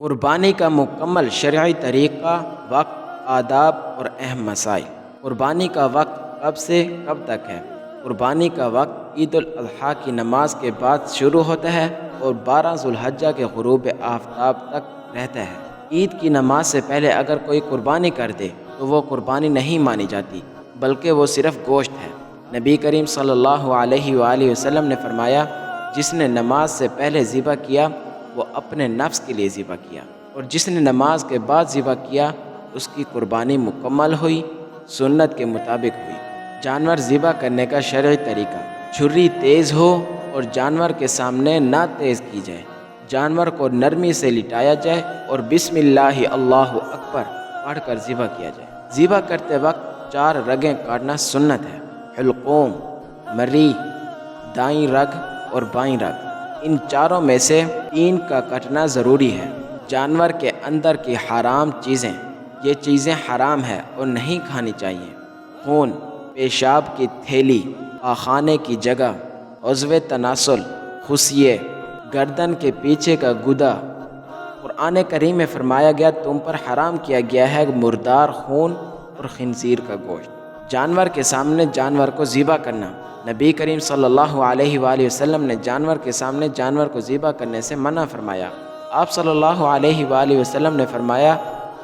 قربانی کا مکمل شرعی طریقہ، وقت، آداب اور اہم مسائل۔ قربانی کا وقت کب سے کب تک ہے؟ قربانی کا وقت عید الاضحیٰ کی نماز کے بعد شروع ہوتا ہے اور 12 ذو الحجہ کے غروب آفتاب تک رہتا ہے۔ عید کی نماز سے پہلے اگر کوئی قربانی کر دے تو وہ قربانی نہیں مانی جاتی، بلکہ وہ صرف گوشت ہے۔ نبی کریم صلی اللہ علیہ وآلہ وسلم نے فرمایا، جس نے نماز سے پہلے ذبح کیا وہ اپنے نفس کے لیے ذبح کیا، اور جس نے نماز کے بعد ذبح کیا اس کی قربانی مکمل ہوئی، سنت کے مطابق ہوئی۔ جانور ذبح کرنے کا شرعی طریقہ: چھری تیز ہو اور جانور کے سامنے نہ تیز کی جائے۔ جانور کو نرمی سے لٹایا جائے اور بسم اللہ اللہ اکبر پڑھ کر ذبح کیا جائے۔ ذبح کرتے وقت 4 رگیں کاٹنا سنت ہے: حلقوم، مری، دائیں رگ اور بائیں رگ۔ ان چاروں میں سے 3 کا کٹنا ضروری ہے۔ جانور کے اندر کی حرام چیزیں: یہ چیزیں حرام ہے اور نہیں کھانی چاہیے: خون، پیشاب کی تھیلی، پاخانے کی جگہ، عضو تناسل، خصیے، گردن کے پیچھے کا گدا۔ قرآن کریم میں فرمایا گیا، تم پر حرام کیا گیا ہے مردار خون اور خنزیر کا گوشت۔ جانور کے سامنے جانور کو ذبح کرنا: نبی کریم صلی اللہ علیہ وآلہ وسلم نے جانور کے سامنے جانور کو ذبح کرنے سے منع فرمایا۔ آپ صلی اللہ علیہ وآلہ وسلم نے فرمایا،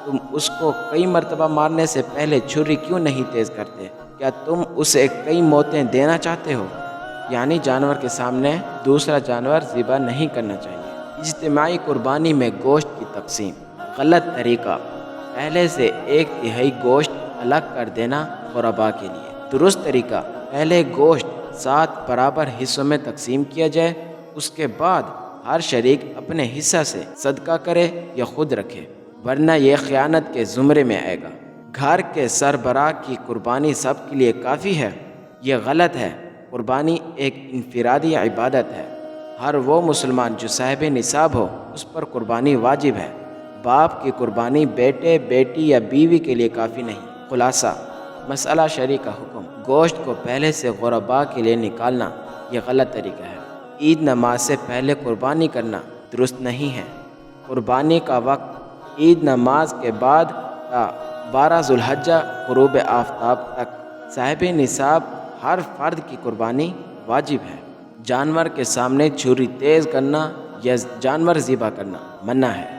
تم اس کو کئی مرتبہ مارنے سے پہلے چھری کیوں نہیں تیز کرتے؟ کیا تم اسے کئی موتیں دینا چاہتے ہو؟ یعنی جانور کے سامنے دوسرا جانور ذبح نہیں کرنا چاہیے۔ اجتماعی قربانی میں گوشت کی تقسیم: غلط طریقہ: پہلے سے 1/3 گوشت الگ کر دینا غرباء کے لیے۔ درست طریقہ: پہلے گوشت 7 برابر حصوں میں تقسیم کیا جائے، اس کے بعد ہر شریک اپنے حصہ سے صدقہ کرے یا خود رکھے، ورنہ یہ خیانت کے زمرے میں آئے گا۔ گھر کے سربراہ کی قربانی سب کے لیے کافی ہے، یہ غلط ہے۔ قربانی ایک انفرادی عبادت ہے۔ ہر وہ مسلمان جو صاحب نصاب ہو اس پر قربانی واجب ہے۔ باپ کی قربانی بیٹے، بیٹی یا بیوی کے لیے کافی نہیں۔ خلاصہ: مسئلہ شرعی کا حکم: گوشت کو پہلے سے غرباء کے لیے نکالنا یہ غلط طریقہ ہے۔ عید نماز سے پہلے قربانی کرنا درست نہیں ہے۔ قربانی کا وقت عید نماز کے بعد تا 12 ذو الحجہ غروب آفتاب تک۔ صاحب نصاب ہر فرد کی قربانی واجب ہے۔ جانور کے سامنے چھری تیز کرنا یا جانور ذبح کرنا منع ہے۔